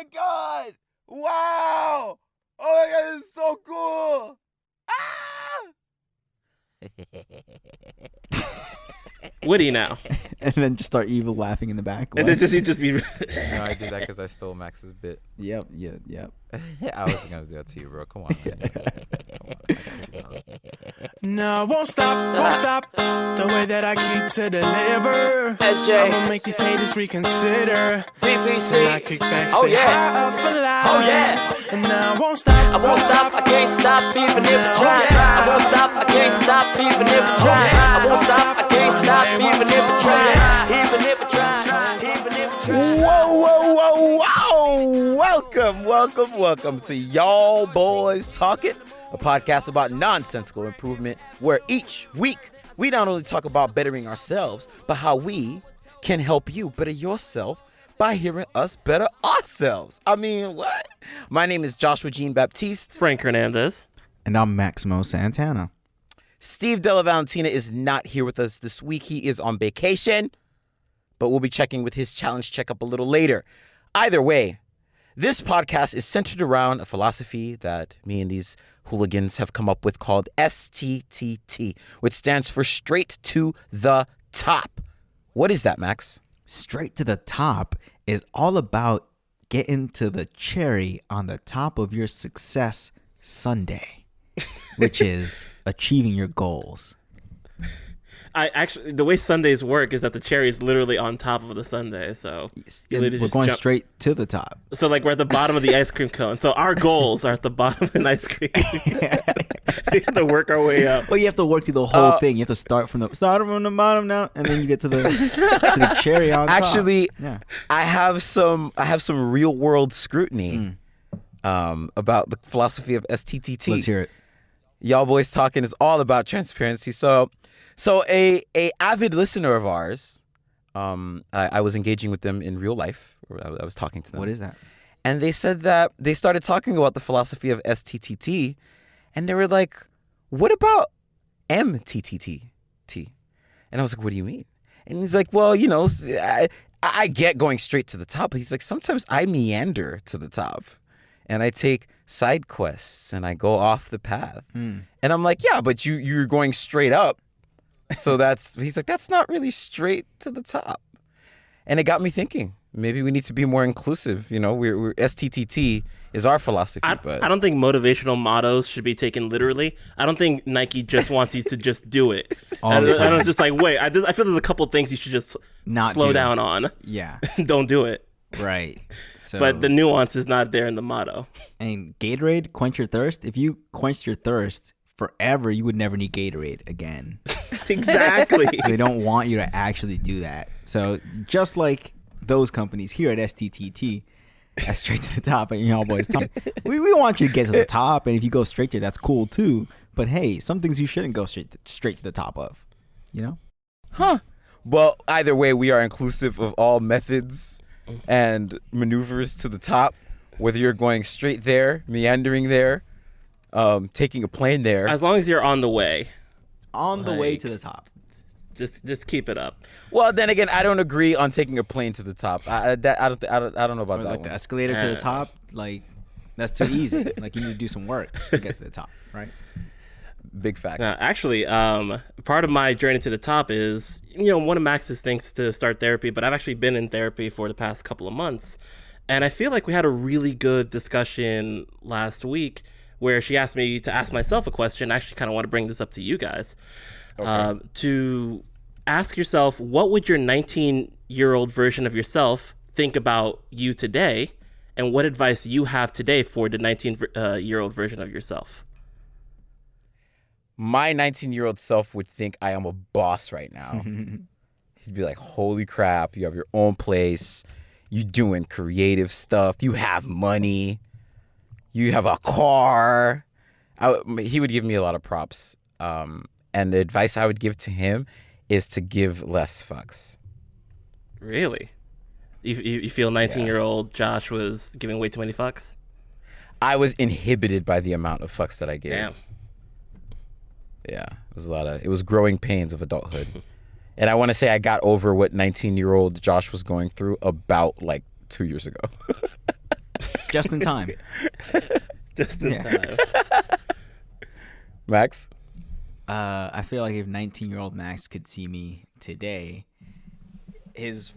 my God! Wow! Oh my God, this is so cool! Woody now. And then just start evil laughing in the back. And then he'd just be... No, I did that because I stole Max's bit. Yep. I wasn't going to do that to you, bro. Come on, man. No, I won't stop the way that I keep to deliver. SJ. I'ma make these haters reconsider. BPC. And I kick back, Oh, stay yeah. high up for life. Oh, yeah. And now I won't stop. I won't stop, I can't stop, even if I try. I won't stop, I can't stop, even if I try. I won't stop, I can't stop, even if I try. Even if I try, even if I try. Whoa. Welcome to Y'all Boys Talkin', a podcast about nonsensical improvement where each week we not only talk about bettering ourselves, but how we can help you better yourself by hearing us better ourselves. I mean, what? My name is Joshua Jean Baptiste. Frank Hernandez. And I'm Maximo Santana. Steve Della Valentina is not here with us this week. He is on vacation, but we'll be checking with his challenge checkup a little later. Either way, this podcast is centered around a philosophy that me and these hooligans have come up with called STTT, which stands for straight to the top. What is that, Max? Straight to the top is all about getting to the cherry on the top of your success sundae, which is achieving your goals. The way Sundays work is that the cherry is literally on top of the sundae, so We're going straight to the top. So like we're at the bottom of the ice cream cone. So our goals are at the bottom of an ice cream. We have to work our way up. Well, you have to work through the whole thing. You have to start from the bottom now, and then you get to the cherry on top. Actually, yeah. I have some real world scrutiny about the philosophy of STTT. Let's hear it. Y'all Boys Talking is all about transparency. So a avid listener of ours, I was engaging with them in real life. I was talking to them. What is that? And they said that they started talking about the philosophy of STTT, and they were like, "What about MTTT?" And I was like, "What do you mean?" And he's like, "Well, you know, I get going straight to the top, but he's like, sometimes I meander to the top, and I take side quests, and I go off the path." And I'm like, "Yeah, but you're going straight up." So he's like, that's not really straight to the top. And it got me thinking, maybe we need to be more inclusive. You know, we're STTT is our philosophy. But I don't think motivational mottos should be taken literally. I don't think Nike just wants you to just do it. And it's just like, wait, I feel there's a couple things you should just Not slow do. down on. Yeah. Don't do it. Right. So, But the nuance is not there in the motto. and Gatorade, quench your thirst. If you quenched your thirst forever, you would never need Gatorade again. Exactly. They don't want you to actually do that. So just like those companies here at STTT, that's straight to the top, and Y'all Boys Talk. We want you to get to the top, and if you go straight to that's cool too. But hey, some things you shouldn't go straight to the top of, you know? Huh. Well, either way, we are inclusive of all methods and maneuvers to the top, whether you're going straight there, meandering there, taking a plane there. As long as you're on the way. On the way to the top. Just keep it up. Well, then again, I don't agree on taking a plane to the top. I don't know about Or that like one. the escalator to the top, like that's too easy. Like you need to do some work to get to the top, right? Big facts. Now, actually, part of my journey to the top is, one of Max's things to start therapy, but I've actually been in therapy for the past couple of months. And I feel like we had a really good discussion last week where she asked me to ask myself a question. I actually kind of want to bring this up to you guys. Okay. To ask yourself, what would your 19-year-old version of yourself think about you today? And what advice you have today for the 19-year-old version of yourself? My 19-year-old self would think I am a boss right now. He'd be like, holy crap, you have your own place. You doing creative stuff. You have money. You have a car. He would give me a lot of props. And the advice I would give to him is to give less fucks. Really? You feel 19-year-old Josh was giving way too many fucks? I was inhibited by the amount of fucks that I gave. Damn. Yeah, it was growing pains of adulthood. And I want to say I got over what 19-year-old Josh was going through about like 2 years ago. Just in time. Just in time. Max? I feel like if 19-year-old Max could see me today, his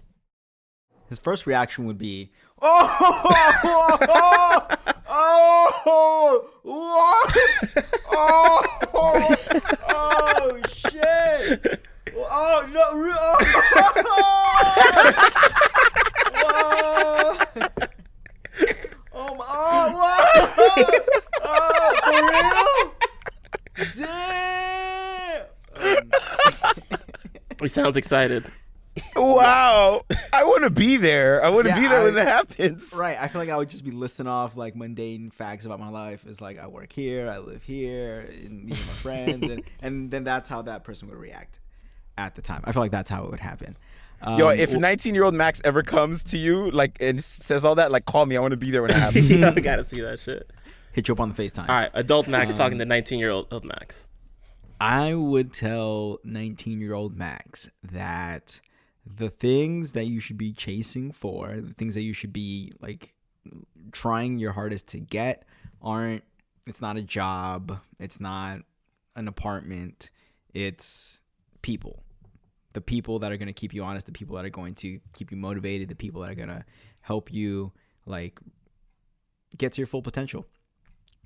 first reaction would be, oh, what? Oh, shit. Oh, no. Oh, my, for real? Damn. He sounds excited. Wow. I want to be there. I want to be there when that happens. Right. I feel like I would just be listing off like mundane facts about my life. It's like I work here, I live here, and these are my friends, and then that's how that person would react at the time. I feel like that's how it would happen. Yo, if 19-year-old Max ever comes to you like and says all that, like call me. I want to be there when it happens. I gotta see that shit. Hit you up on the FaceTime. All right, adult Max talking to 19-year-old Max. I would tell 19-year-old Max that the things that you should be chasing for, the things that you should be like trying your hardest to get it's not a job, it's not an apartment, it's people. The people that are going to keep you honest, the people that are going to keep you motivated, the people that are going to help you like get to your full potential.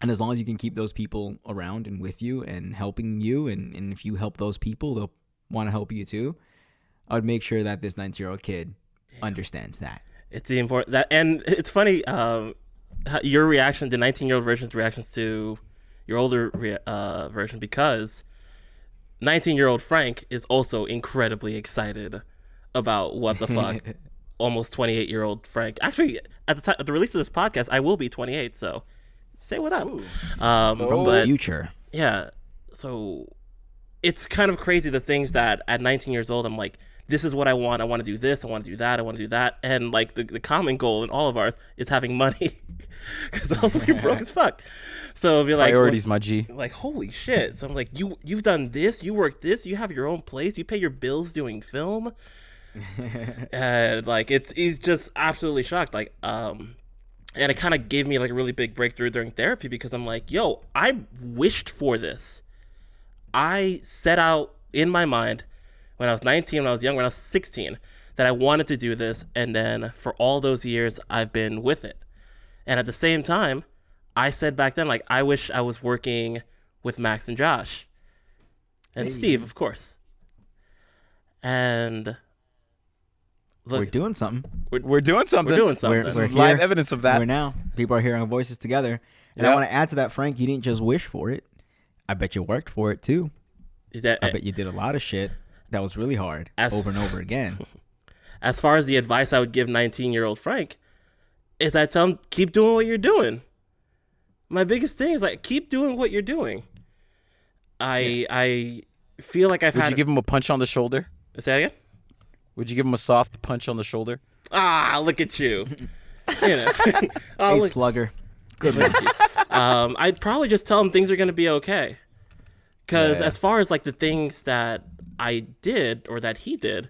And as long as you can keep those people around and with you and helping you, and if you help those people, they'll want to help you too. I would make sure that this 19-year-old kid understands that. It's the important that, and it's funny. Your reaction, the 19-year-old version's reactions to your older version, because 19-year-old Frank is also incredibly excited about what the fuck almost 28-year-old Frank. Actually, at the release of this podcast, I will be 28. So say what up. From the future. Yeah. So it's kind of crazy the things that at 19 years old I'm like, this is what I want. I want to do this. I want to do that. I want to do that. And like the common goal in all of ours is having money, because also we're broke as fuck. So it'll be like priorities, my G. Like holy shit. So I'm like, you've done this. You work this. You have your own place. You pay your bills doing film. And like he's just absolutely shocked. Like and it kind of gave me like a really big breakthrough during therapy, because I'm like, yo, I wished for this. I set out in my mind when I was 19, when I was young, when I was 16, that I wanted to do this. And then for all those years, I've been with it. And at the same time, I said back then, like, I wish I was working with Max and Josh. And Steve, of course. And look, we're doing something. We're doing something. We're doing something. This is live evidence of that. We're now. People are hearing our voices together. And I want to add to that, Frank, you didn't just wish for it. I bet you worked for it too. I bet you did a lot of shit that was really hard over and over again. As far as the advice I would give 19-year-old Frank is I tell him, keep doing what you're doing. My biggest thing is like, keep doing what you're doing. I feel like Would you give him a punch on the shoulder? Say that again? Would you give him a soft punch on the shoulder? Ah, look at you. You know. Hey, slugger. Good one. I'd probably just tell him things are going to be okay. Because as far as like the things that I did or that he did,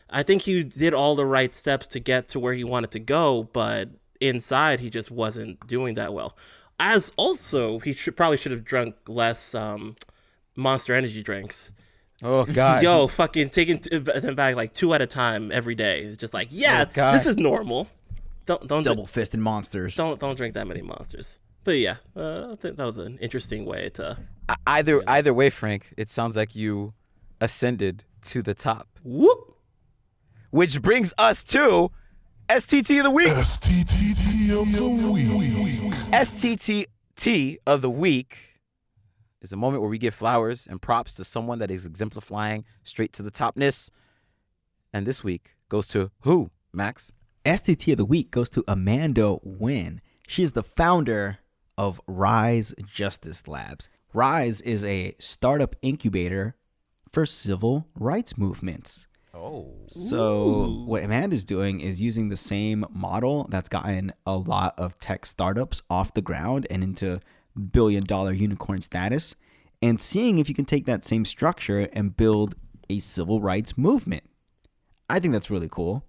I think he did all the right steps to get to where he wanted to go, but inside he just wasn't doing that well. As also, he probably should have drunk less Monster Energy drinks. Oh, God. Yo, fucking taking them back like 2 at a time every day. It's just like, this is normal. Don't double-fisted monsters. Don't drink that many monsters. But yeah, I think that was an interesting way to. Either way, Frank, it sounds like you ascended to the top. Whoop. Which brings us to STT of the week. STTT of the week. STTT of the week is a moment where we give flowers and props to someone that is exemplifying straight to the topness. And this week goes to who, Max? STT of the week goes to Amanda Nguyen. She is the founder of Rise Justice Labs. Rise is a startup incubator for civil rights movements. Oh. So what Amanda's doing is using the same model that's gotten a lot of tech startups off the ground and into billion-dollar unicorn status, and seeing if you can take that same structure and build a civil rights movement. I think that's really cool.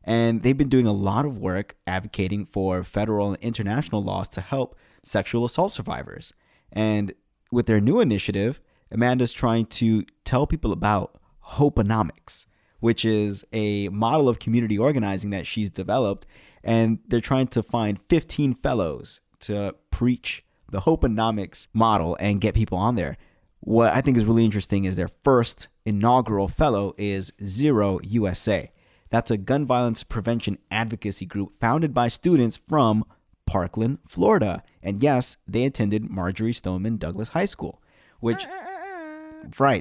And they've been doing a lot of work advocating for federal and international laws to help sexual assault survivors. And with their new initiative, Amanda's trying to tell people about Hopeonomics, which is a model of community organizing that she's developed. And they're trying to find 15 fellows to preach the Hopeonomics model and get people on there. What I think is really interesting is their first inaugural fellow is Zero USA. That's a gun violence prevention advocacy group founded by students from Parkland, Florida. And yes, they attended Marjorie Stoneman Douglas High School, which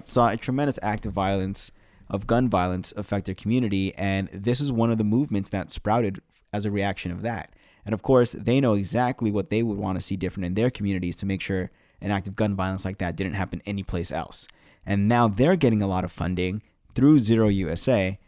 saw a tremendous act of gun violence affect their community. And this is one of the movements that sprouted as a reaction of that. And of course, they know exactly what they would want to see different in their communities to make sure an act of gun violence like that didn't happen anyplace else. And now they're getting a lot of funding through Zero USA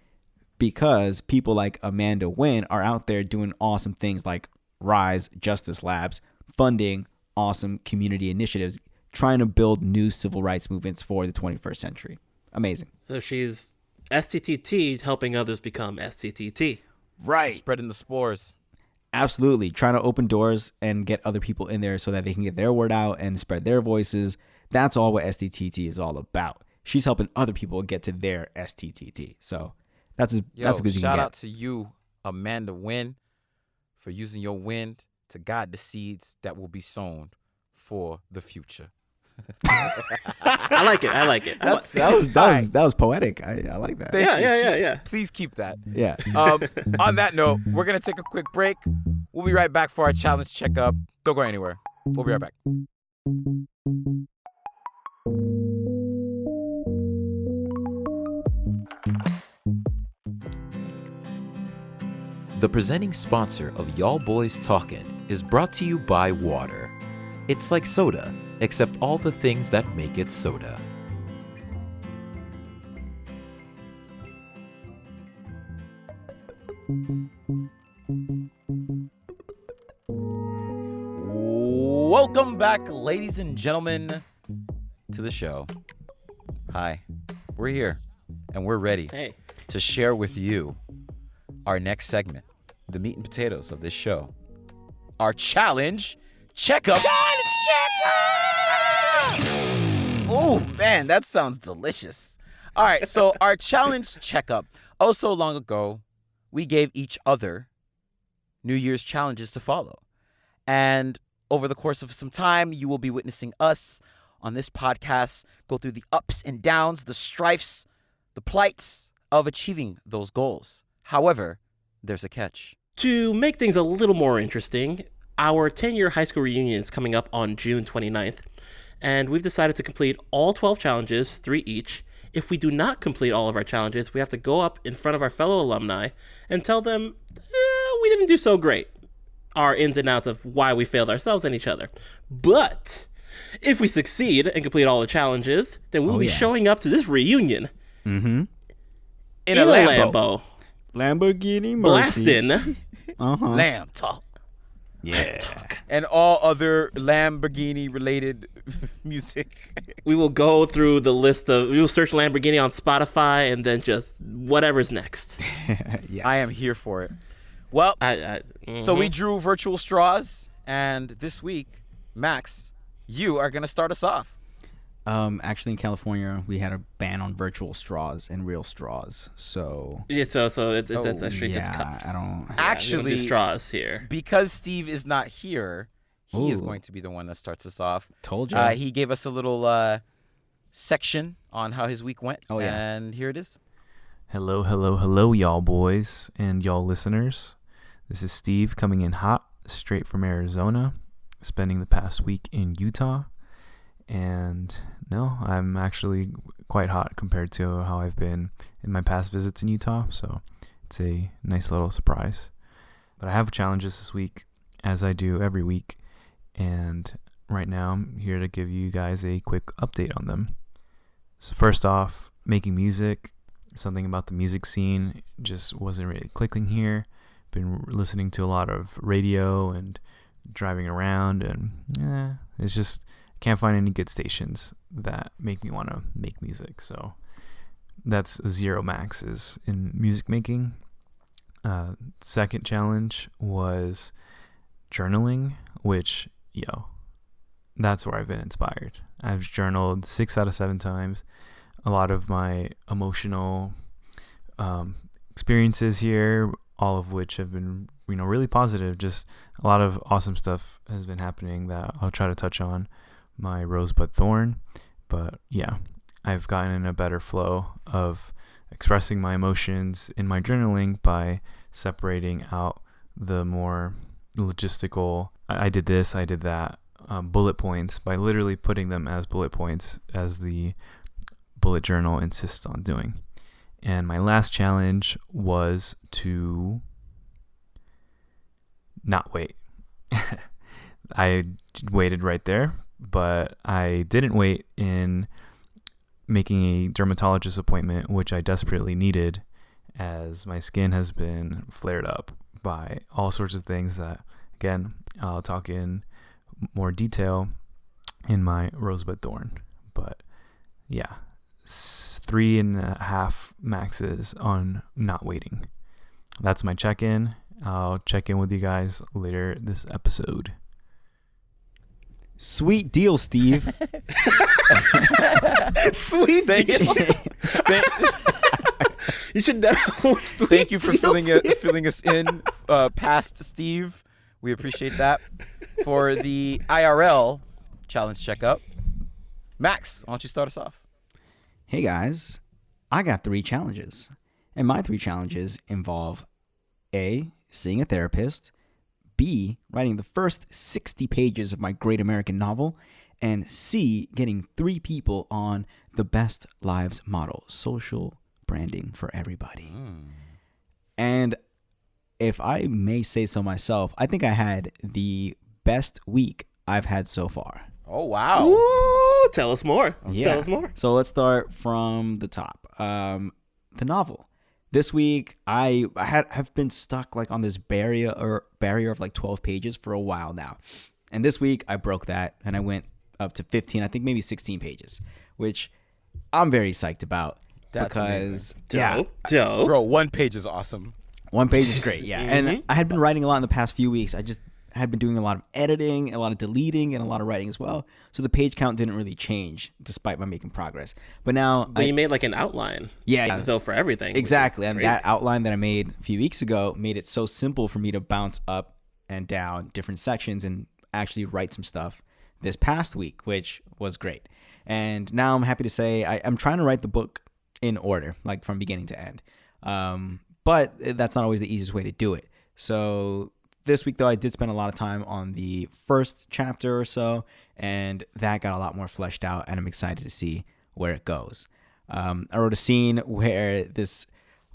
because people like Amanda Nguyen are out there doing awesome things like Rise Justice Labs, funding awesome community initiatives, trying to build new civil rights movements for the 21st century. Amazing. So she's STTT helping others become STTT. Right. Spreading the spores. Absolutely. Trying to open doors and get other people in there so that they can get their word out and spread their voices. That's all what STTT is all about. She's helping other people get to their STTT. So that's as good as you can get. Shout out to you, Amanda Nguyen, for using your wind to guide the seeds that will be sown for the future. I like it. That was poetic. I like that. Yeah. Please keep that. Yeah. On that note, we're going to take a quick break. We'll be right back for our challenge checkup. Don't go anywhere. We'll be right back. The presenting sponsor of Y'all Boys Talkin' is brought to you by water. It's like soda, except all the things that make it soda. Welcome back, ladies and gentlemen, to the show. Hi, we're here, and we're ready to share with you our next segment, the meat and potatoes of this show. Our challenge checkup. Challenge checkup! Oh, man, that sounds delicious. All right, so our challenge checkup. Oh, so long ago, we gave each other New Year's challenges to follow. And over the course of some time, you will be witnessing us on this podcast go through the ups and downs, the strifes, the plights of achieving those goals. However, there's a catch. To make things a little more interesting, our 10-year high school reunion is coming up on June 29th, and we've decided to complete all 12 challenges, 3 each. If we do not complete all of our challenges, we have to go up in front of our fellow alumni and tell them we didn't do so great. Our ins and outs of why we failed ourselves and each other. But if we succeed and complete all the challenges, then we'll be showing up to this reunion in a Lambo. Lamborghini Mercy. Blasting. Lamb talk. Yeah. And all other Lamborghini-related music. We will go through the list of, we will search Lamborghini on Spotify and then just whatever's next. Yes. I am here for it. Well, so we drew virtual straws, and this week, Max, you are going to start us off. Actually, in California, we had a ban on virtual straws and real straws. So it's actually just cups. Actually, we don't do straws here because Steve is not here. He is going to be the one that starts us off. Told you. He gave us a little section on how his week went. Oh, yeah. And here it is. Hello, y'all boys and y'all listeners. This is Steve coming in hot, straight from Arizona, spending the past week in Utah. And no, I'm actually quite hot compared to how I've been in my past visits in Utah. So it's a nice little surprise. But I have challenges this week, as I do every week. And right now I'm here to give you guys a quick update on them. So first off, making music. Something about the music scene just wasn't really clicking here. Been listening to a lot of radio and driving around, and it's just can't find any good stations that make me want to make music. So that's zero maxes in music making. Second challenge was journaling, which, that's where I've been inspired. I've journaled 6 out of 7 times. A lot of my emotional experiences here, all of which have been, really positive. Just a lot of awesome stuff has been happening that I'll try to touch on. My rosebud thorn. But yeah, I've gotten in a better flow of expressing my emotions in my journaling by separating out the more logistical, I did this, I did that, bullet points, by literally putting them as bullet points as the bullet journal insists on doing. And my last challenge was to not wait. I waited right there, but I didn't wait in making a dermatologist appointment, which I desperately needed, as my skin has been flared up by all sorts of things that, again, I'll talk in more detail in my rosebud thorn. But yeah, 3.5 maxes on not waiting. That's my check-in. I'll check in with you guys later this episode. Sweet deal, Steve. Sweet deal. You should never. Thank you for filling us in past Steve. We appreciate that. For the IRL challenge checkup, Max, why don't you start us off? Hey guys, I got 3 challenges, and my 3 challenges involve A, seeing a therapist, B, writing the first 60 pages of my great American novel, and C, getting 3 people on the Best Lives model, social branding for everybody. And if I may say so myself, I think I had the best week I've had so far. Oh, wow. Ooh, tell us more. Yeah. Tell us more. So let's start from the top. The novel. This week, I have been stuck like on this barrier of like 12 pages for a while now. And this week, I broke that and I went up to 15, I think maybe 16 pages, which I'm very psyched about. That's because amazing. yeah, Dope. Bro, 1 page is awesome. 1 page is great, yeah. And I had been writing a lot in the past few weeks. I just had been doing a lot of editing, a lot of deleting, and a lot of writing as well. So the page count didn't really change despite my making progress. But now... But you made like an outline. Yeah. Though for everything. Exactly. And that outline that I made a few weeks ago made it so simple for me to bounce up and down different sections and actually write some stuff this past week, which was great. And now I'm happy to say I'm trying to write the book in order, like from beginning to end. But that's not always the easiest way to do it. So this week, though, I did spend a lot of time on the first chapter or so, and that got a lot more fleshed out, and I'm excited to see where it goes. I wrote a scene where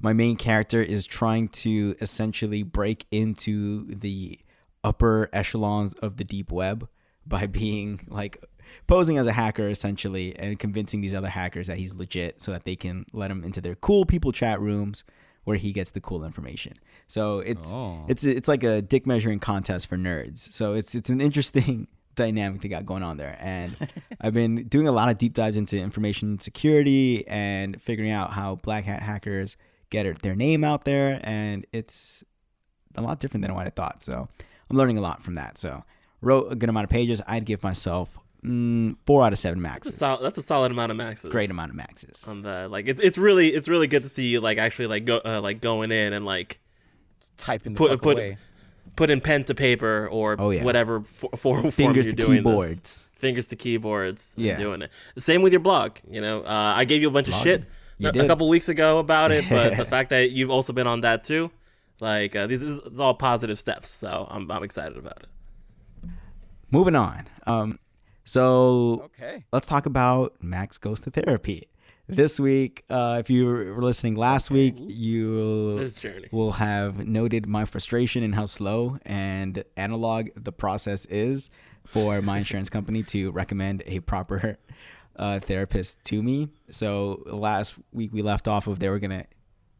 my main character is trying to essentially break into the upper echelons of the deep web by being like posing as a hacker essentially and convincing these other hackers that he's legit so that they can let him into their cool people chat rooms where he gets the cool information. So it's like a dick measuring contest for nerds. So it's an interesting dynamic they got going on there. And I've been doing a lot of deep dives into information security and figuring out how black hat hackers get their name out there. And it's a lot different than what I thought. So I'm learning a lot from that. So wrote a good amount of pages. I'd give myself 4 out of 7 maxes. That's a solid amount of maxes. Great amount of maxes. On the it's really good to see you like actually like go going in and like typing the fuck away. Put in pen to paper or whatever form Fingers you're to doing keyboards. This. Fingers to keyboards. Yeah. Doing it. The same with your blog. I gave you a bunch of shit a couple weeks ago about it, but the fact that you've also been on that too, like this is all positive steps. So I'm excited about it. Moving on. So let's talk about Max Goes to Therapy. This week, if you were listening last week, you will have noted my frustration and how slow and analog the process is for my insurance company to recommend a proper therapist to me. So last week we left off of they were going to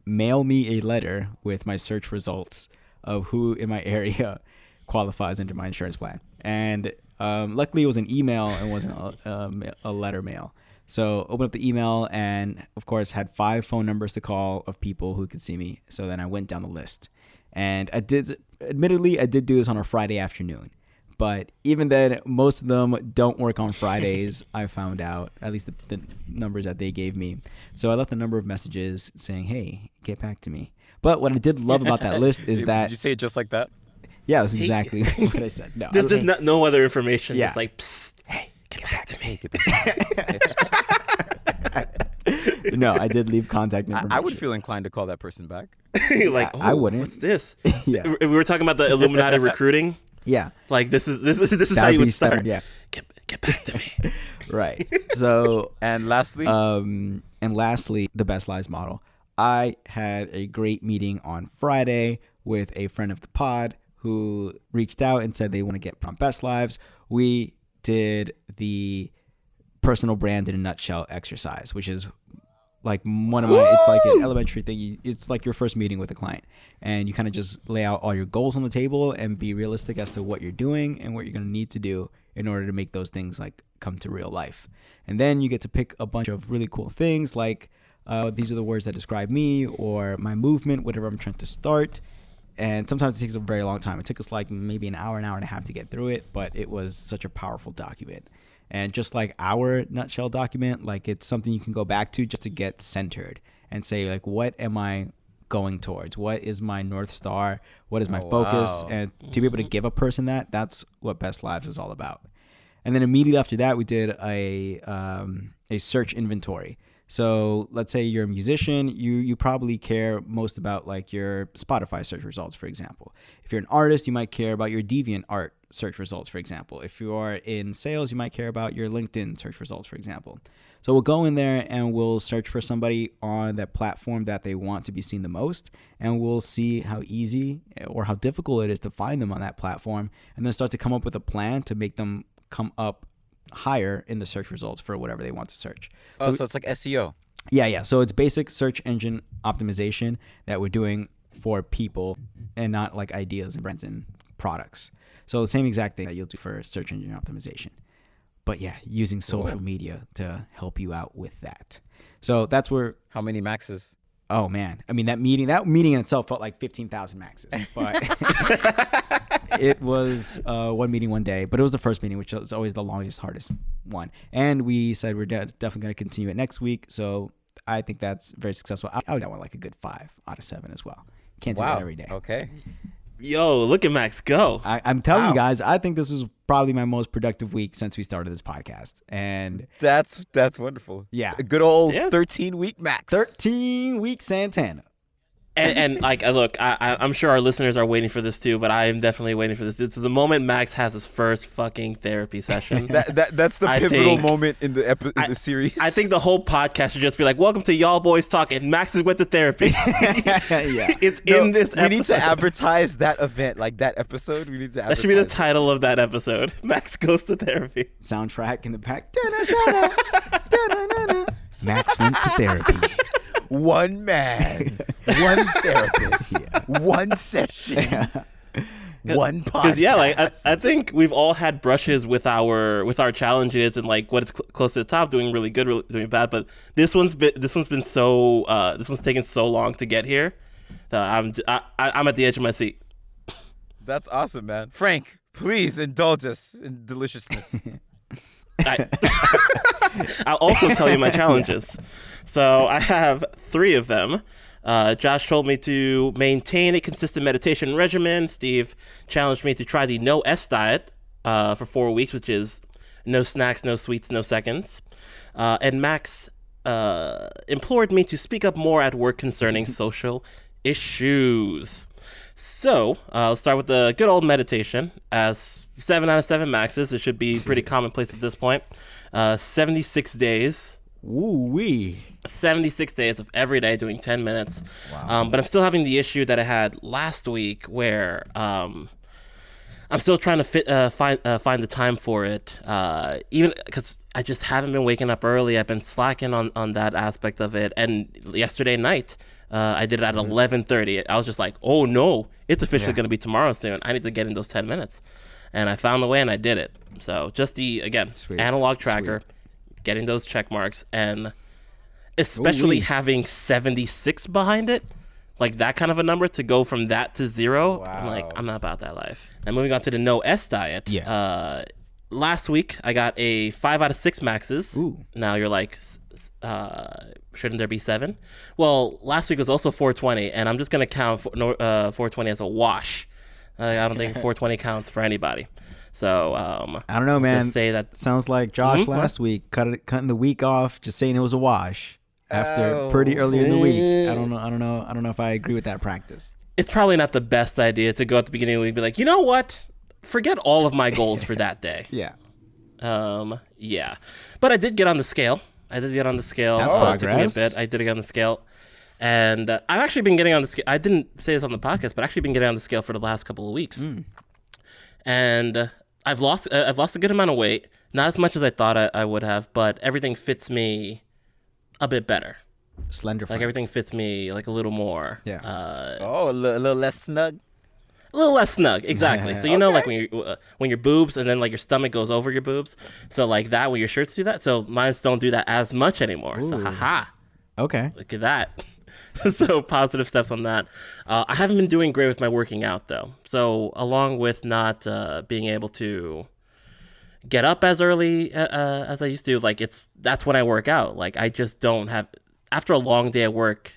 mail me a letter with my search results of who in my area qualifies under my insurance plan. And luckily it was an email and wasn't a letter mail. So opened up the email and of course had 5 phone numbers to call of people who could see me. So then I went down the list And I did do this on a Friday afternoon. But even then, most of them don't work on Fridays, I found out, at least the numbers that they gave me. So I left a number of messages saying, hey, get back to me. But what I did love about that list is that... Did you say it just like that? Yeah, that's exactly what I said. No, There's just no other information. Yeah. Just like, psst, hey, get back to me. No, I did leave contact information. I would feel inclined to call that person back. Like, I wouldn't. What's this? Yeah. If we were talking about the Illuminati recruiting. Yeah. Like this is That how you be would start. step- Yeah. Get back to me. Right. So And lastly, the Best Lives model. I had a great meeting on Friday with a friend of the pod who reached out and said they want to get from Best Lives. We did the personal brand in a nutshell exercise, which is like one of my, it's like an elementary thing. It's like your first meeting with a client, and you kind of just lay out all your goals on the table and be realistic as to what you're doing and what you're going to need to do in order to make those things like come to real life. And then you get to pick a bunch of really cool things like these are the words that describe me or my movement, whatever I'm trying to start. And sometimes it takes a very long time. It took us like maybe an hour and a half to get through it, but it was such a powerful document. And just like our nutshell document, like it's something you can go back to just to get centered and say like, what am I going towards? What is my North Star? What is my focus? Wow. And to be able to give a person that, that's what Best Lives is all about. And then immediately after that, we did a search inventory. So let's say you're a musician, you probably care most about like your Spotify search results, for example. If you're an artist, you might care about your DeviantArt search results, for example. If you are in sales, you might care about your LinkedIn search results, for example. So we'll go in there and we'll search for somebody on that platform that they want to be seen the most, and we'll see how easy or how difficult it is to find them on that platform, and then start to come up with a plan to make them come up higher in the search results for whatever they want to search. so it's like SEO. Yeah. So it's basic search engine optimization that we're doing for people and not like ideas and brands and products. So the same exact thing that you'll do for search engine optimization. But yeah, using social media to help you out with that. So that's where... How many maxes? Oh, man. I mean, that meeting in itself felt like 15,000 maxes. But it was one meeting one day. But it was the first meeting, which is always the longest, hardest one. And we said we're definitely going to continue it next week. So I think that's very successful. I would want like a good 5 out of 7 as well. Can't do that every day. Okay. Yo, look at Max go. I'm telling you guys, I think this was probably my most productive week since we started this podcast. And That's wonderful. Yeah. A good old Yeah. 13-week max. 13-week Santana. And like, look, I'm sure our listeners are waiting for this too, but I am definitely waiting for this. It's the moment Max has his first fucking therapy session. That's the I pivotal think- moment in the series. I think the whole podcast should just be like, welcome to Y'all Boys Talking. Max is went to therapy. Yeah. It's in this episode. We need to advertise that event, like that episode. We need to advertise That should be the it. title of that episode. Max goes to therapy. Soundtrack in the back. Da-da-da-da, da-da-da-da. Max went to therapy. One man, one therapist, one session, one podcast. Because yeah, like I think we've all had brushes with our challenges and like what is close to the top, doing really good, really doing bad. But this one's taken so long to get here that I'm at the edge of my seat. That's awesome, man. Frank, please indulge us in deliciousness. I'll also tell you my challenges. So I have 3 of them. Josh told me to maintain a consistent meditation regimen. Steve challenged me to try the no S diet for 4 weeks, which is no snacks, no sweets, no seconds. And Max implored me to speak up more at work concerning social issues. So let's start with the good old meditation. As 7 out of 7 maxes, it should be pretty commonplace at this point. 76 days. Woo-wee. 76 days of every day doing 10 minutes. Wow. But I'm still having the issue that I had last week where I'm still trying to find the time for it. Even because I just haven't been waking up early. I've been slacking on that aspect of it. And yesterday night, I did it at 11:30. I was just like, oh no, it's officially going to be tomorrow soon. I need to get in those 10 minutes. And I found the way and I did it. So just analog tracker, getting those check marks, and especially having 76 behind it. like that kind of a number, to go from that to 0. I'm like, Wow. I'm not about that life. And moving on to the no S diet. Yeah. Last week I got a 5 out of 6 maxes. Ooh. Now you're like, shouldn't there be 7? Well, last week was also 420, and I'm just gonna count 420 as a wash. I don't think 420 counts for anybody. So I don't know, man. just say that. Sounds like Josh last week cutting the week off, just saying it was a wash after pretty early in the week. I don't know if I agree with that practice. It's probably not the best idea to go at the beginning of the week and be like, you know what? Forget all of my goals for that day. Yeah. Yeah. But I did get on the scale. That's It took me a progress. bit. I did get on the scale. And I've actually been getting on the scale. I didn't say this on the podcast, but I've actually been getting on the scale for the last couple of weeks. And I've lost a good amount of weight. Not as much as I thought I would have, but everything fits me a bit better. Slender. Like everything fits me like a little more. Yeah. A little less snug. A little less snug, exactly. So you know, like when your boobs and then like your stomach goes over your boobs. So like that, when your shirts do that. So mine don't do that as much anymore. So haha, Okay. look at that. So positive steps on that. I haven't been doing great with my working out though. So along with not being able to get up as early as I used to, like that's when I work out. Like I just don't have. After a long day at work,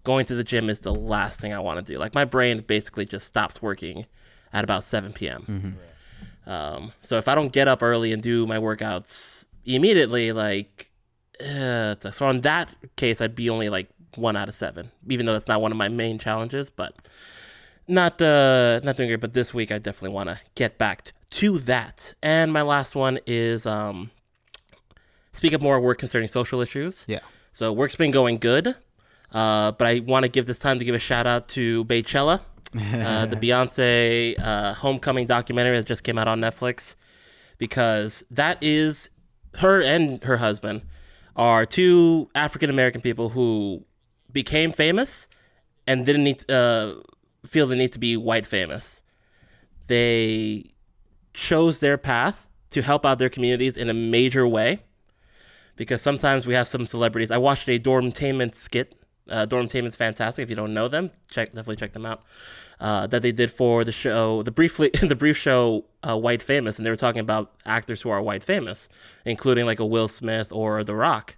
going to the gym is the last thing I want to do. Like my brain basically just stops working at about 7 p.m. So if I don't get up early and do my workouts immediately, like so on that case, I'd be only like 1 out of 7, even though that's not one of my main challenges. But not doing great. But this week I definitely want to get back to that. And my last one is speak up more work concerning social issues. Yeah. So work's been going good. But I want to give this time to give a shout out to Bae-cation, the Beyonce homecoming documentary that just came out on Netflix, because that is her and her husband are 2 African American people who became famous and didn't need feel the need to be white famous. They chose their path to help out their communities in a major way, because sometimes we have some celebrities. I watched a Dormtainment skit. Dormtainment's fantastic. If you don't know them, definitely check them out. That they did for the show, the brief show, White Famous, and they were talking about actors who are white famous, including like a Will Smith or The Rock,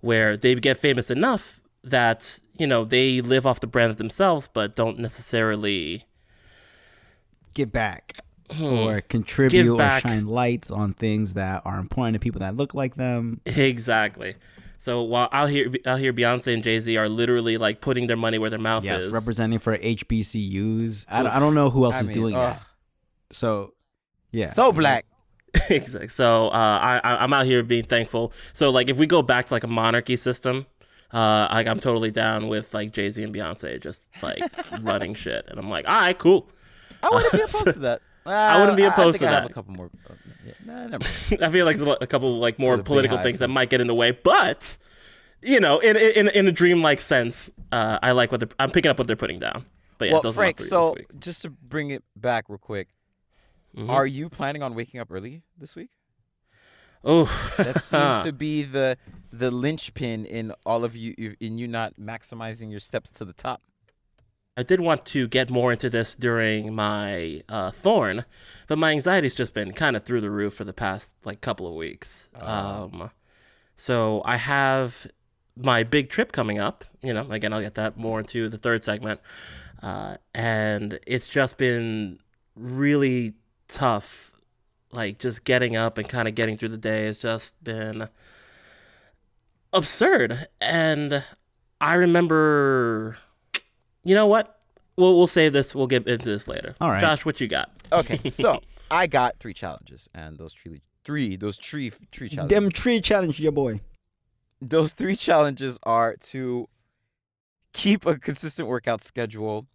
where they get famous enough that they live off the brand of themselves, but don't necessarily Give back or contribute Give or back. shine lights on things that are important to people that look like them. Exactly. So while out here Beyonce and Jay-Z are literally like putting their money where their mouth Yes, is. representing for HBCUs. I don't know who else is doing that. So, yeah. So black. Exactly. So I'm out here being thankful. So like if we go back to like a monarchy system, like I'm totally down with like Jay-Z and Beyonce just like running shit, and I'm like, all right, cool. I wouldn't be opposed to that. I wouldn't be opposed to I that. have a couple more. Nah, never mind. I feel like there's a couple of like more The political beehive things that is- might get in the way, but in a dreamlike sense, I like I'm picking up what they're putting down. But yeah, Well, those Frank, are my 3 so this week. just to bring it back real quick, Mhm. are you planning on waking up early this week? Oh, That seems to be the linchpin in all of you, in you not maximizing your steps to the top. I did want to get more into this during my thorn, but my anxiety's just been kind of through the roof for the past like couple of weeks. So I have my big trip coming up. Again, I'll get that more into the 3rd segment, and it's just been really tough. Like just getting up and kind of getting through the day has just been absurd. And I remember. You know what? We'll save this. We'll get into this later. All right. Josh, what you got? Okay, so I got 3 challenges, and those tree challenges. Them tree challenge, your boy. Those 3 challenges are to keep a consistent workout schedule,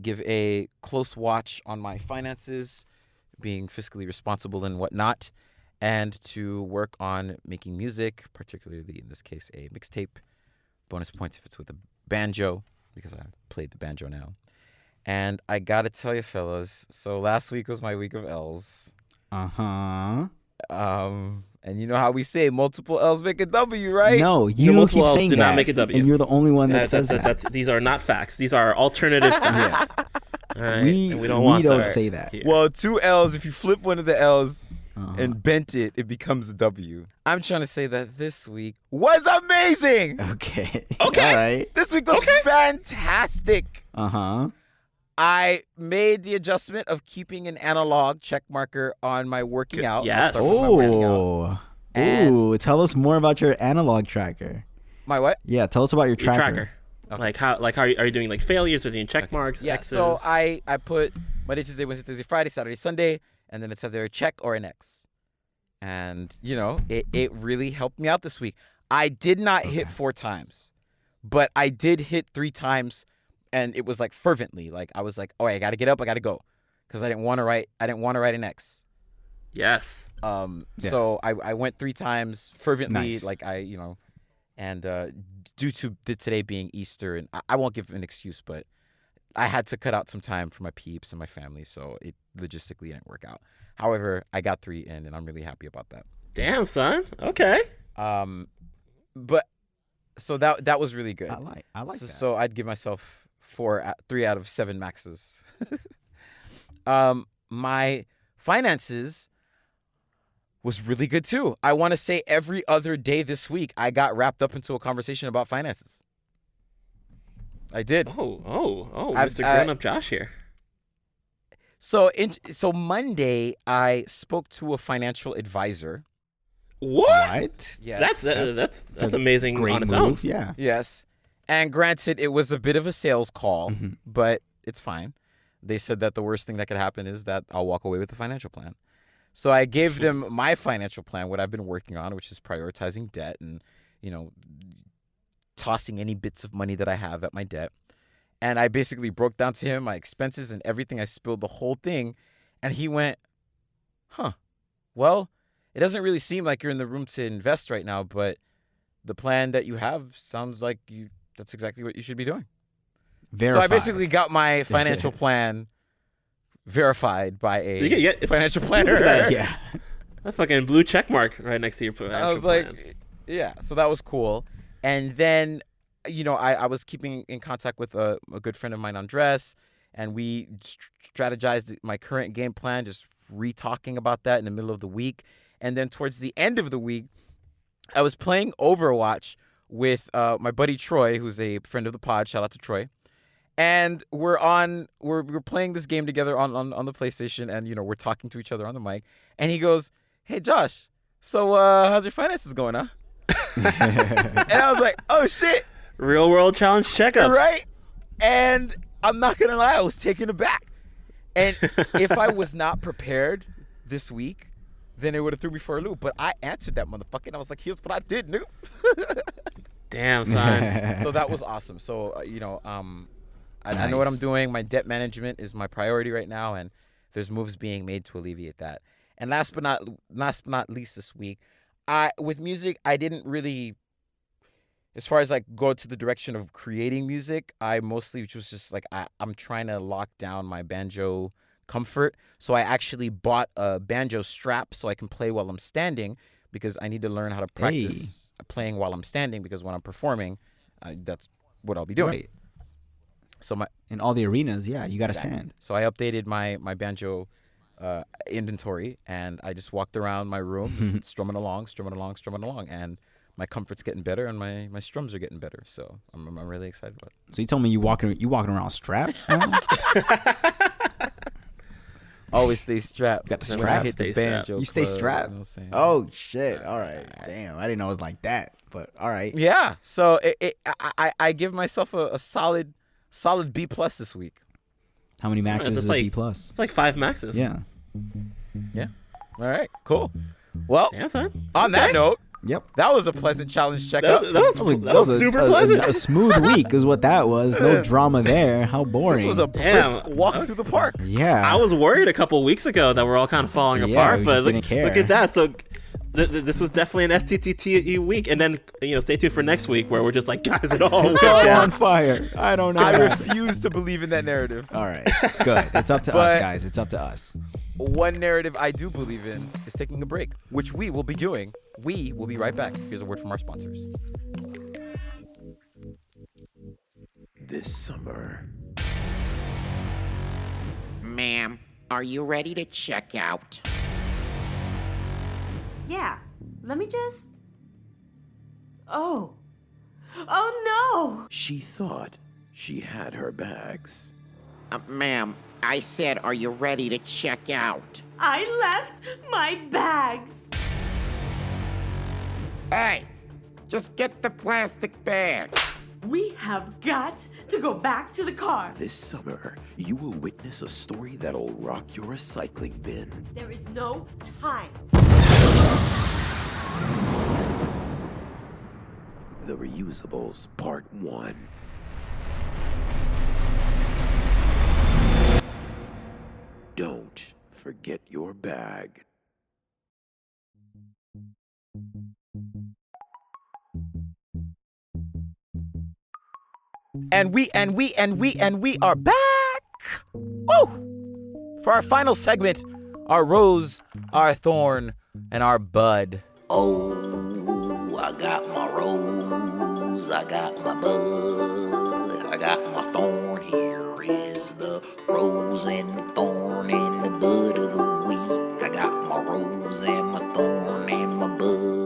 give a close watch on my finances, being fiscally responsible and whatnot, and to work on making music, particularly in this case a mixtape. Bonus points if it's with a banjo, because I've played the banjo now. And I gotta tell you, fellas, so last week was my week of L's. Uh-huh. And you know how we say multiple L's make a W, right? No, you multiple keep L's saying do that, not make a W. and you're the only one that says that. These are not facts. These are alternative facts. All right, We and we don't say that. here. Well, 2 L's, if you flip one of the L's and bent it, it becomes a W. I'm trying to say that this week was amazing. Okay. Okay. All right. This week was fantastic. Uh-huh. I made the adjustment of keeping an analog check marker on my working out. Yes. I'll start with my working out. Oh. And- Ooh, tell us more about your analog tracker. My what? Yeah, tell us about your Your tracker. tracker. Like how are you doing like failures or doing check marks, Yeah, X's? so I put Monday, Tuesday, Wednesday, Thursday, Friday, Saturday, Sunday, and then it's either a check or an X. And, you know, it really helped me out this week. I did not hit 4 times, but I did hit 3 times, and it was like fervently. Like I was like, oh, I got to get up, I got to go, because I didn't want to write an X. Yes. So I went 3 times fervently, Nice. like and due to today being Easter, and I won't give an excuse, but I had to cut out some time for my peeps and my family, so it logistically didn't work out. However, I got 3 in, and I'm really happy about that. Damn, son. Okay. But so that was really good. I like that. So I'd give myself 3 out of 7 maxes. My finances was really good too. I want to say every other day this week, I got wrapped up into a conversation about finances. I did. Oh, I've- Mr. Grown-up Josh here. So Monday, I spoke to a financial advisor. What? Yes. That's amazing Great on its move. own. Yeah. Yes. And granted, it was a bit of a sales call, but it's fine. They said that the worst thing that could happen is that I'll walk away with a financial plan. So I gave them my financial plan, what I've been working on, which is prioritizing debt and, you know, tossing any bits of money that I have at my debt. And I basically broke down to him my expenses and everything. I spilled the whole thing. And he went, well, it doesn't really seem like you're in the room to invest right now, but the plan that you have sounds like that's exactly what you should be doing. Verified. So I basically got my financial plan verified by a financial planner. Look at that. Yeah. A fucking blue check mark right next to your financial I was plan. like, yeah, so that was cool. And then, you know, I was keeping in contact with a good friend of mine, Andres, and we strategized my current game plan, just re-talking about that in the middle of the week. And then towards the end of the week, I was playing Overwatch with my buddy Troy, who's a friend of the pod. Shout out to Troy. And we're playing this game together on the PlayStation, and you know we're talking to each other on the mic. And he goes, "Hey Josh, so how's your finances going, huh?" And I was like, "Oh shit, real world challenge checkups." right?" And I'm not gonna lie, I was taken aback. And if I was not prepared this week, then it would have threw me for a loop. But I answered that motherfucker, and I was like, "Here's what I did, nigga." Damn, son. So that was awesome. So I know what I'm doing. My debt management is my priority right now, and there's moves being made to alleviate that. And last but not least, this week, with music, I didn't really, as far as like go to the direction of creating music, I mostly was just like I'm trying to lock down my banjo comfort. So I actually bought a banjo strap so I can play while I'm standing, because I need to learn how to practice playing while I'm standing, because when I'm performing, that's what I'll be doing. Right. So In all the arenas, yeah, you got to Exactly. stand. So I updated my banjo inventory, and I just walked around my room, just strumming along, and my comfort's getting better, and my strums are getting better. So I'm really excited about it. So you told me you walking around strapped? Always stay strapped. Got the When I strap? hit the Stay strapped. banjo. You stay club, strapped? you know what I'm saying? Oh shit! All right, damn. I didn't know it was like that, but all right. Yeah. So I give myself a solid B+ this week. How many maxes that's is like- a B+? It's like 5 maxes. Yeah. Yeah. All right. Cool. Well, Damn, son. on that note, Yep. that was a pleasant challenge checkup. That was super pleasant. A smooth week is what that was. No drama there. How boring. This was a brisk walk through the park. yeah. I was worried a couple weeks ago that we're all kind of falling Yeah, apart, we but just didn't care. look at that. So this was definitely an STTT week, and then stay tuned for next week where we're just like, guys, it all It's all on fire. I don't know. I refuse to believe in that narrative. All right. Good. It's up to us, guys. It's up to us. one narrative I do believe in is taking a break, which we will be doing. We will be right back. Here's a word from our sponsors. This summer. Ma'am, are you ready to check out? Yeah, let me just... Oh no! She thought she had her bags. Ma'am, I said, are you ready to check out? I left my bags! Hey, just get the plastic bag. We have got to go back to the car. This summer, you will witness a story that'll rock your recycling bin. There is no time. The Reusables Part 1. Don't forget your bag. And we are back. Woo! For our final segment, our rose, our thorn, and our bud. Oh, I got my rose, I got my bud, I got my thorn. Here is the rose and thorn and the bud of the week. I got my rose and my thorn and my bud.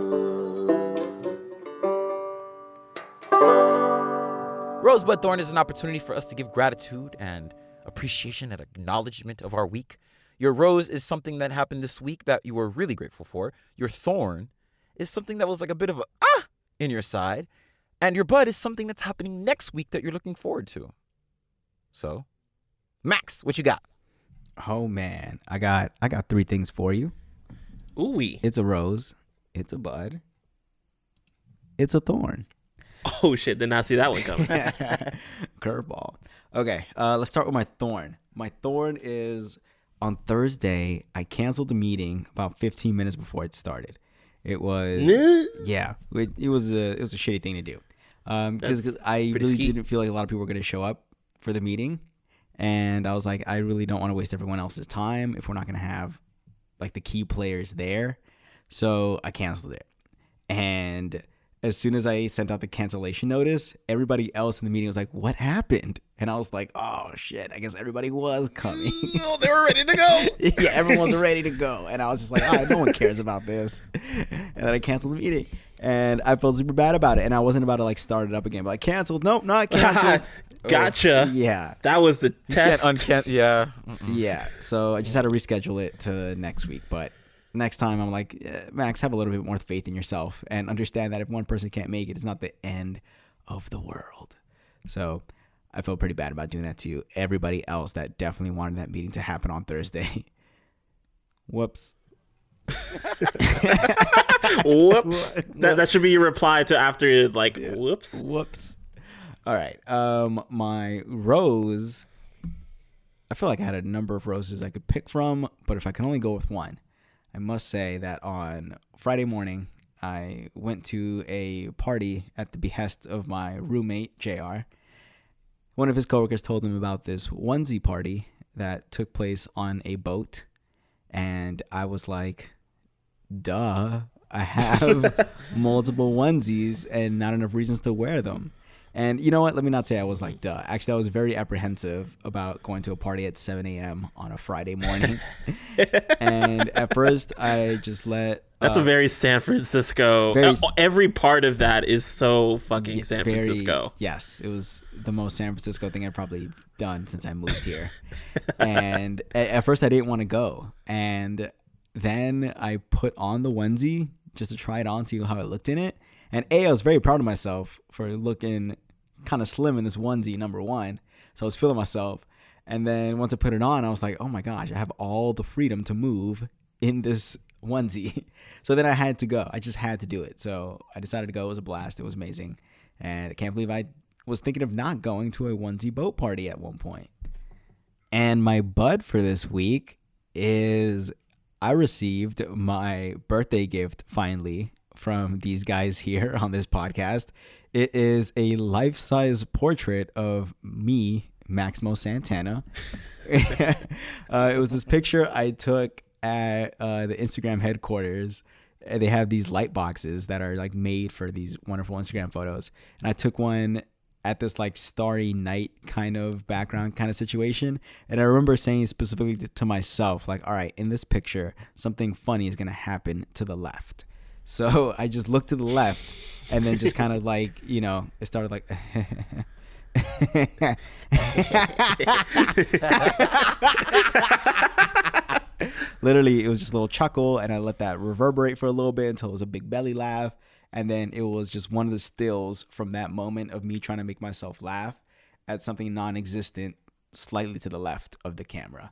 Rosebud Thorn is an opportunity for us to give gratitude and appreciation and acknowledgement of our week. Your rose is something that happened this week that you were really grateful for. Your thorn is something that was like a bit of a in your side. And your bud is something that's happening next week that you're looking forward to. So, Max, what you got? Oh man, I got 3 things for you. Ooh-wee. It's a rose, it's a bud, it's a thorn. Oh shit, did not see that one coming. Curveball. Okay, let's start with my thorn. My thorn is on Thursday, I canceled the meeting about 15 minutes before it started. It was it was a shitty thing to do. Because I really didn't feel like a lot of people were going to show up for the meeting. And I was like, I really don't want to waste everyone else's time if we're not going to have like the key players there. So I canceled it. And as soon as I sent out the cancellation notice, everybody else in the meeting was like, what happened? And I was like, oh shit, I guess everybody was coming. Oh, they were ready to go. Yeah, everyone was ready to go. And I was just like, no one cares about this. And then I canceled the meeting. And I felt super bad about it. And I wasn't about to like start it up again. But I canceled. Nope, not canceled. Gotcha. Yeah. That was the test. Yeah. Yeah. So I just had to reschedule it to next week. But next time I'm like, Max, have a little bit more faith in yourself and understand that if one person can't make it, it's not the end of the world. So I felt pretty bad about doing that to you. Everybody else that definitely wanted that meeting to happen on Thursday. Whoops. Whoops. That should be your reply to after like, whoops. Whoops. All right. My rose, I feel like I had a number of roses I could pick from, but if I can only go with one, I must say that on Friday morning, I went to a party at the behest of my roommate, JR. One of his coworkers told him about this onesie party that took place on a boat. And I was like, duh, I have multiple onesies and not enough reasons to wear them. And you know what? Let me not say I was like, duh. Actually, I was very apprehensive about going to a party at 7 a.m. on a Friday morning. And at first, I just let... That's a very San Francisco... every part of that is so fucking San Francisco. Yes, it was the most San Francisco thing I've probably done since I moved here. And at first, I didn't want to go. And then I put on the onesie just to try it on, see how it looked in it. And I was very proud of myself for looking kind of slim in this onesie, number one. So I was feeling myself. And then once I put it on, I was like, oh my gosh, I have all the freedom to move in this onesie. So then I had to go. I just had to do it. So I decided to go. It was a blast. It was amazing. And I can't believe I was thinking of not going to a onesie boat party at one point. And my bud for this week is I received my birthday gift finally from these guys here on this podcast. It is a life-size portrait of me, Maximo Santana, It was this picture I took at the Instagram headquarters. And they have these light boxes that are like made for these wonderful Instagram photos. And I took one at this like starry night kind of background kind of situation. And I remember saying specifically to myself, like, all right, in this picture, something funny is going to happen to the left. So I just looked to the left and then just kind of like, you know, it started like, literally it was just a little chuckle, and I let that reverberate for a little bit until it was a big belly laugh. And then it was just one of the stills from that moment of me trying to make myself laugh at something non-existent slightly to the left of the camera.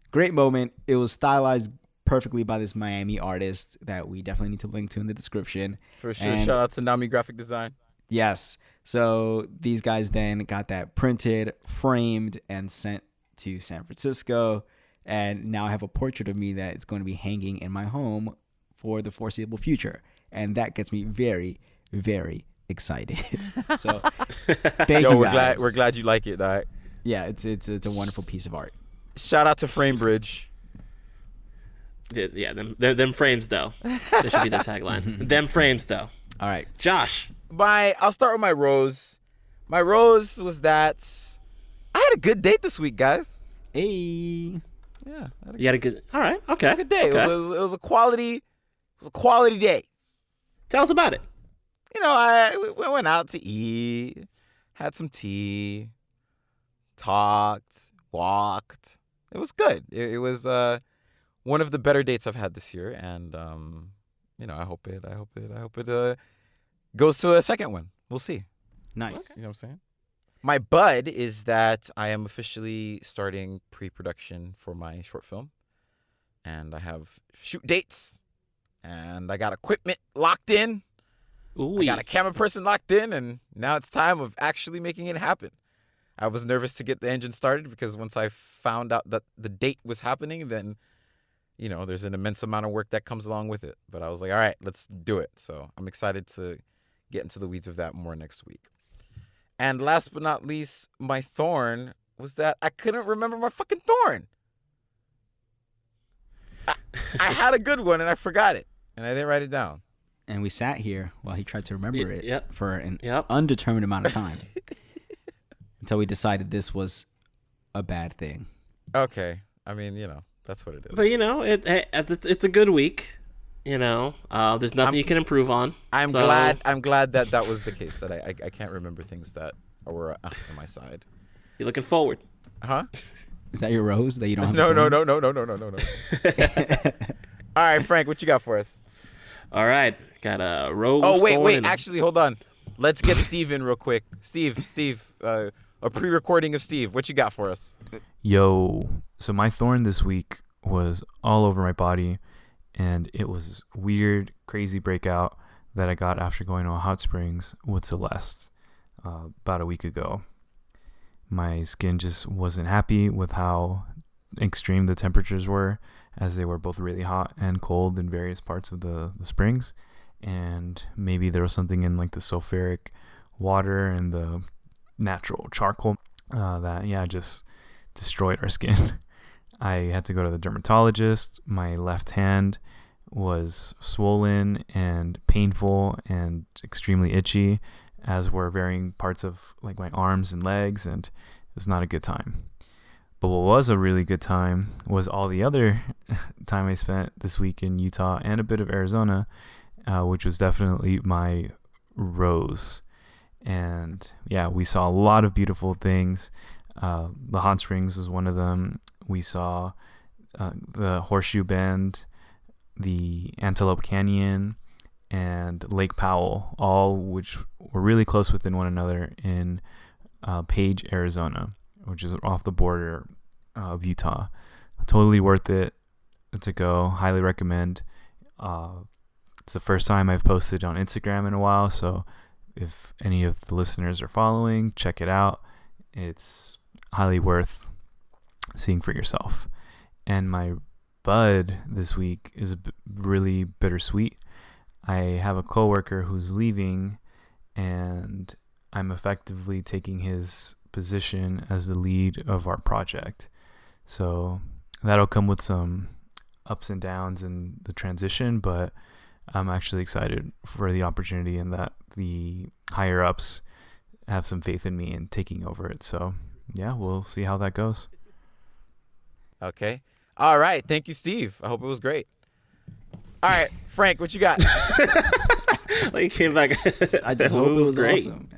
Great moment. It was stylized perfectly by this Miami artist that we definitely need to link to in the description. For sure. And shout out to Nami Graphic Design. yes. So these guys then got that printed, framed, and sent to San Francisco. And now I have a portrait of me that is going to be hanging in my home for the foreseeable future. And that gets me very, very excited. So thank you guys. We're glad you like it, dog. Yeah, it's a wonderful piece of art. Shout out to Framebridge. Yeah, them frames though. That should be their tagline. Them frames though. All right, Josh. I'll start with my rose. My rose was that I had a good date this week, guys. Hey. Yeah. You had a good. All right. Okay. I had a good day. Okay. It was a quality day. Tell us about it. You know, we went out to eat, had some tea, talked, walked. It was good. It was one of the better dates I've had this year, and you know, I hope it goes to a second one. We'll see. Nice. Okay. You know what I'm saying? My bud is that I am officially starting pre-production for my short film, and I have shoot dates, and I got equipment locked in. Ooh. I got a camera person locked in, and now it's time of actually making it happen. I was nervous to get the engine started because once I found out that the date was happening, then, you know, there's an immense amount of work that comes along with it. But I was like, all right, let's do it. So I'm excited to get into the weeds of that more next week. And last but not least, my thorn was that I couldn't remember my fucking thorn. I had a good one and I forgot it, and I didn't write it down. And we sat here while he tried to remember it for an Yep. undetermined amount of time until we decided this was a bad thing. Okay. I mean, you know, that's what it is. But you know, it's a good week. You know, there's nothing you can improve on. I'm glad that was the case. That I can't remember things that were on my side. You're looking forward. Huh? Is that your rose that you don't have? No. All right, Frank, what you got for us? All right, got a rose. Oh wait. Actually, hold on. Let's get Steve in real quick. Steve, a pre-recording of Steve. What you got for us? Yo, so my thorn this week was all over my body, and it was this weird, crazy breakout that I got after going to a hot springs with Celeste about a week ago. My skin just wasn't happy with how extreme the temperatures were, as they were both really hot and cold in various parts of the springs. And maybe there was something in like the sulfuric water and the natural charcoal that just destroyed our skin. I had to go to the dermatologist. My left hand was swollen and painful and extremely itchy, as were varying parts of like my arms and legs, and it was not a good time. But what was a really good time was all the other time I spent this week in Utah and a bit of Arizona, which was definitely my rose. And yeah, we saw a lot of beautiful things. The hot springs was one of them. We saw the Horseshoe Bend, the Antelope Canyon, and Lake Powell, all which were really close within one another in Page, Arizona, which is off the border of Utah. Totally worth it to go. Highly recommend. It's the first time I've posted on Instagram in a while, so if any of the listeners are following, check it out. It's highly worth seeing for yourself. And my bud this week is really bittersweet. I have a coworker who's leaving, and I'm effectively taking his position as the lead of our project. So that'll come with some ups and downs in the transition, but I'm actually excited for the opportunity and that the higher ups have some faith in me in taking over it. So yeah, we'll see how that goes. Okay. All right. Thank you, Steve. I hope it was great. All right, Frank, what you got? Like, he came back. I just hope it was great. awesome.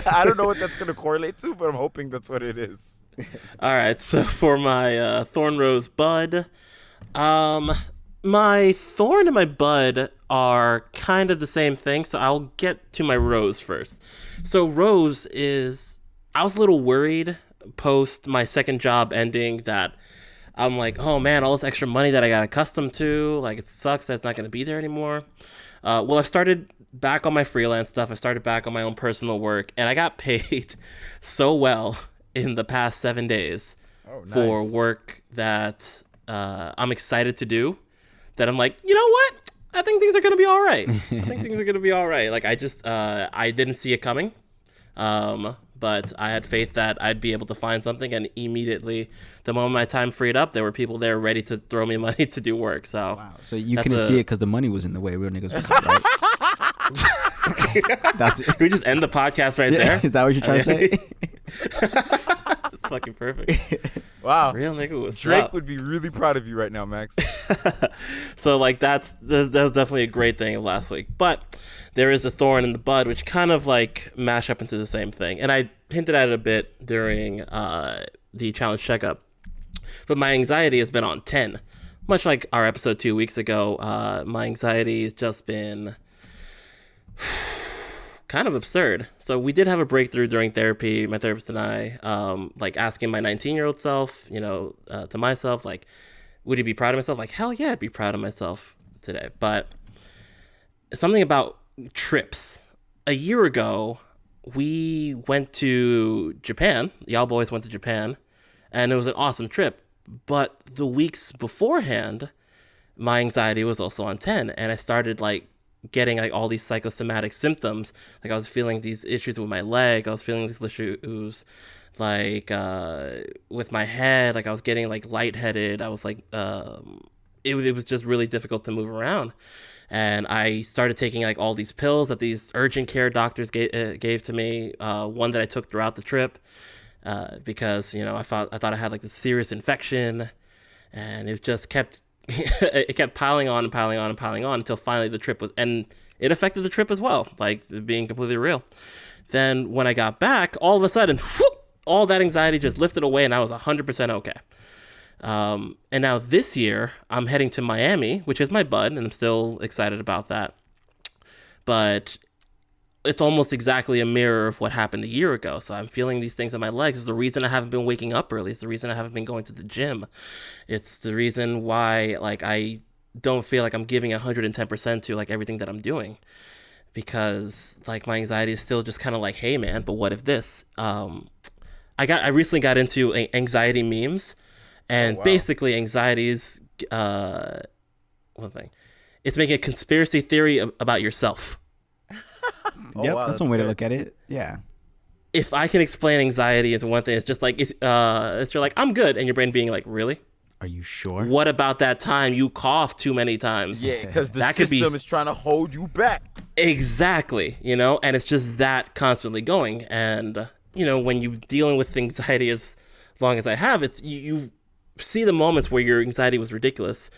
I don't know what that's going to correlate to, but I'm hoping that's what it is. All right, so for my thorn rose bud, my thorn and my bud are kind of the same thing, so I'll get to my rose first. So rose is, I was a little worried post my second job ending that I'm like, oh man, all this extra money that I got accustomed to, like it sucks that it's not going to be there anymore. Well, I've started back on my freelance stuff. I started back on my own personal work, and I got paid so well in the past 7 days for work that I'm excited to do, that I'm like, you know what? I think things are going to be all right. Like, I didn't see it coming. But I had faith that I'd be able to find something, and immediately, the moment my time freed up, there were people there ready to throw me money to do work. So, wow. So you couldn't see it because the money was in the way. Real niggas was right. Can we just end the podcast right there? Is that what you're trying to say? It's fucking perfect. Wow. Real nigga was Drake up. would be really proud of you right now, Max. So, like, that was definitely a great thing of last week. But there is a thorn in the bud, which kind of, like, mash up into the same thing. And I hinted at it a bit during the challenge checkup. But my anxiety has been on 10. Much like our episode 2 weeks ago, my anxiety has just been kind of absurd. So we did have a breakthrough during therapy, my therapist and I, like asking my 19-year-old self, to myself, like, would he be proud of myself? Like, hell yeah, I'd be proud of myself today. But something about trips. A year ago, we went to Japan. Y'all boys went to Japan, and it was an awesome trip. But the weeks beforehand, my anxiety was also on 10, and I started, like, getting like all these psychosomatic symptoms. Like, I was feeling these issues with my leg. I was feeling these issues like with my head. Like, I was getting like lightheaded. I was like, it was just really difficult to move around. And I started taking like all these pills that these urgent care doctors gave to me. One that I took throughout the trip because I thought I had like this serious infection, and it just kept piling on until finally the trip was, and it affected the trip as well, like being completely real. Then when I got back, all of a sudden, whoop, all that anxiety just lifted away, and I was 100% okay. And now this year, I'm heading to Miami, which is my bud, and I'm still excited about that. But it's almost exactly a mirror of what happened a year ago. So I'm feeling these things in my legs. It's the reason I haven't been waking up early. It's the reason I haven't been going to the gym. It's the reason why, like, I don't feel like I'm giving 110% to like everything that I'm doing, because like my anxiety is still just kind of like, hey man, but what if this? I recently got into anxiety memes, and basically anxiety is one thing. It's making a conspiracy theory about yourself. Yep, that's one way to look at it. Yeah. If I can explain anxiety into one thing, it's just like it's you're like, I'm good, and your brain being like, really? Are you sure? What about that time you coughed too many times? Yeah, because the system is trying to hold you back. Exactly, and it's just that constantly going. And when you're dealing with anxiety as long as I have, it's you see the moments where your anxiety was ridiculous.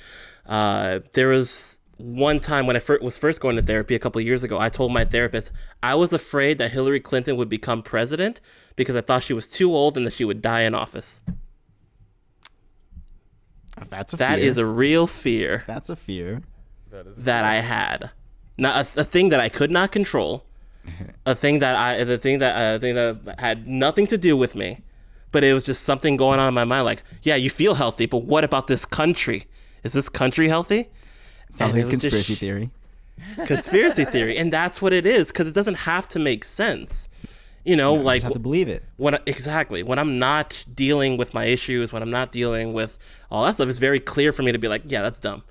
There was one time when I was first going to therapy a couple of years ago, I told my therapist I was afraid that Hillary Clinton would become president because I thought she was too old and that she would die in office. That is a real fear. That's a fear. That I had. Not a thing that I could not control. a thing that had nothing to do with me, but it was just something going on in my mind. Like, yeah, you feel healthy, but what about this country? Is this country healthy? Sounds like a conspiracy theory. Conspiracy theory, and that's what it is, because it doesn't have to make sense. Like, just have to believe it. When I'm not dealing with my issues, when I'm not dealing with all that stuff, it's very clear for me to be like, yeah, that's dumb.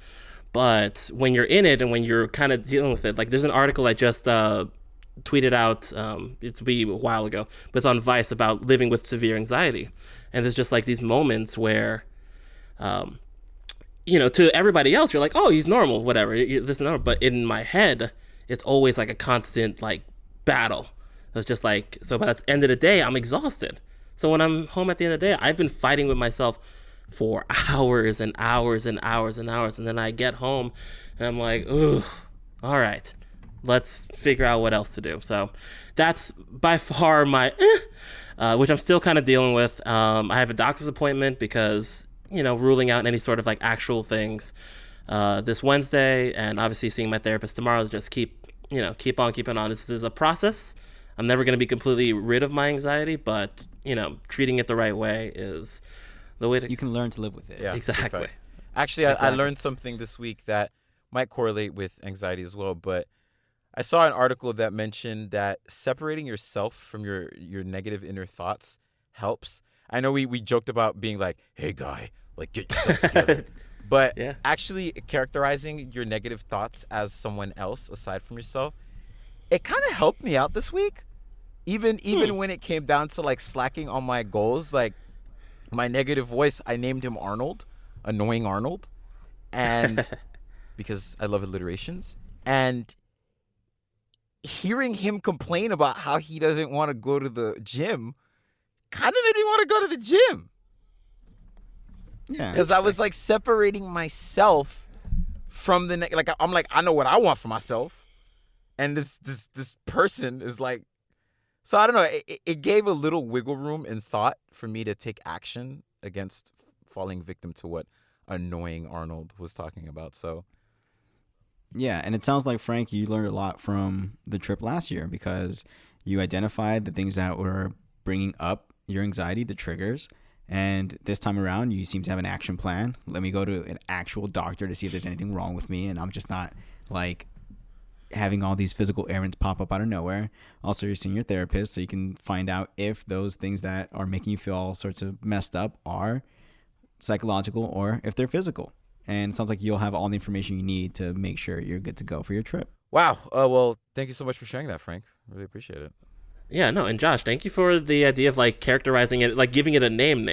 But when you're in it and when you're kind of dealing with it, like there's an article I just tweeted out, it's a while ago, but it's on Vice about living with severe anxiety. And there's just like these moments where, you know, to everybody else, you're like, oh, he's normal, whatever, this is normal. But in my head, it's always like a constant like battle. It's just like, so by the end of the day, I'm exhausted. So when I'm home at the end of the day, I've been fighting with myself for hours and hours and hours and hours. And then I get home and I'm like, ooh, all right, let's figure out what else to do. So that's by far my, which I'm still kind of dealing with. I have a doctor's appointment because, you know, ruling out any sort of like actual things this Wednesday, and obviously seeing my therapist tomorrow to just keep on keeping on. This is a process. I'm never going to be completely rid of my anxiety, but, you know, treating it the right way is the way to... You can learn to live with it. Yeah, exactly. Actually, I learned something this week that might correlate with anxiety as well, but I saw an article that mentioned that separating yourself from your negative inner thoughts helps. I know we joked about being like, hey, guy, like, get yourself together. But actually characterizing your negative thoughts as someone else aside from yourself, it kind of helped me out this week. Even when it came down to like slacking on my goals, like my negative voice, I named him Arnold, annoying Arnold, and because I love alliterations. And hearing him complain about how he doesn't want to go to the gym kind of made me want to go to the gym. Yeah, because I was like separating myself from the like I'm like, I know what I want for myself, and this person is like, so I don't know. It gave a little wiggle room in thought for me to take action against falling victim to what annoying Arnold was talking about. So yeah, and it sounds like, Frank, you learned a lot from the trip last year because you identified the things that were bringing up your anxiety, the triggers. And this time around, you seem to have an action plan. Let me go to an actual doctor to see if there's anything wrong with me, and I'm just not like having all these physical ailments pop up out of nowhere. Also, you're seeing your therapist so you can find out if those things that are making you feel all sorts of messed up are psychological or if they're physical. And it sounds like you'll have all the information you need to make sure you're good to go for your trip. Wow. Well, thank you so much for sharing that, Frank. Really appreciate it. Yeah, no, and Josh, thank you for the idea of like characterizing it, like giving it a name.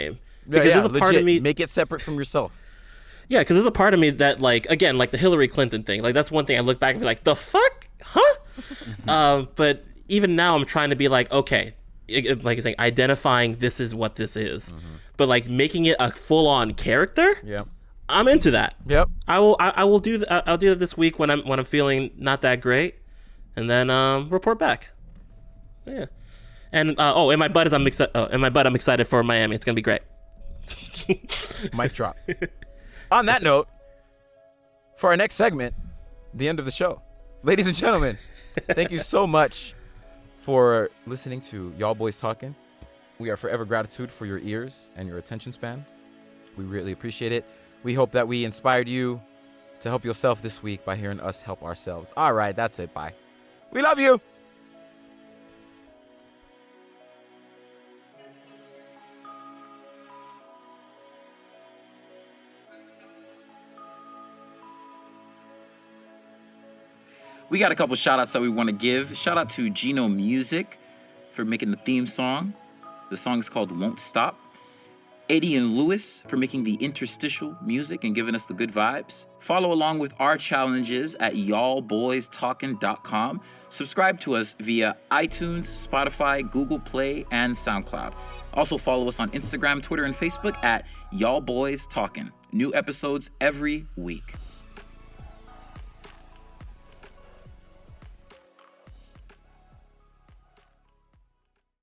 Because there's a part of me, make it separate from yourself. Yeah, because there's a part of me that, like, again, like the Hillary Clinton thing, like that's one thing I look back and be like, the fuck, huh? But even now, I'm trying to be like, okay, like you're saying, identifying this is what this is, but like making it a full-on character. Yeah, I'm into that. Yep, I will do that. I'll do that this week when I'm feeling not that great, and then report back. Yeah, and in my butt I'm excited for Miami. It's gonna be great. Mic drop. On that note, for our next segment, the end of the show, ladies and gentlemen, thank you so much for listening to Y'all Boys Talkin'. We are forever gratitude for your ears and your attention span. We really appreciate it. We hope that we inspired you to help yourself this week by hearing us help ourselves. All right, that's it. Bye. We love you. We got a couple shout outs that we want to give. Shout out to Gino Music for making the theme song. The song is called Won't Stop. Eddie and Lewis for making the interstitial music and giving us the good vibes. Follow along with our challenges at y'allboystalkin.com. Subscribe to us via iTunes, Spotify, Google Play, and SoundCloud. Also follow us on Instagram, Twitter, and Facebook at Y'all Boys Talkin'. New episodes every week.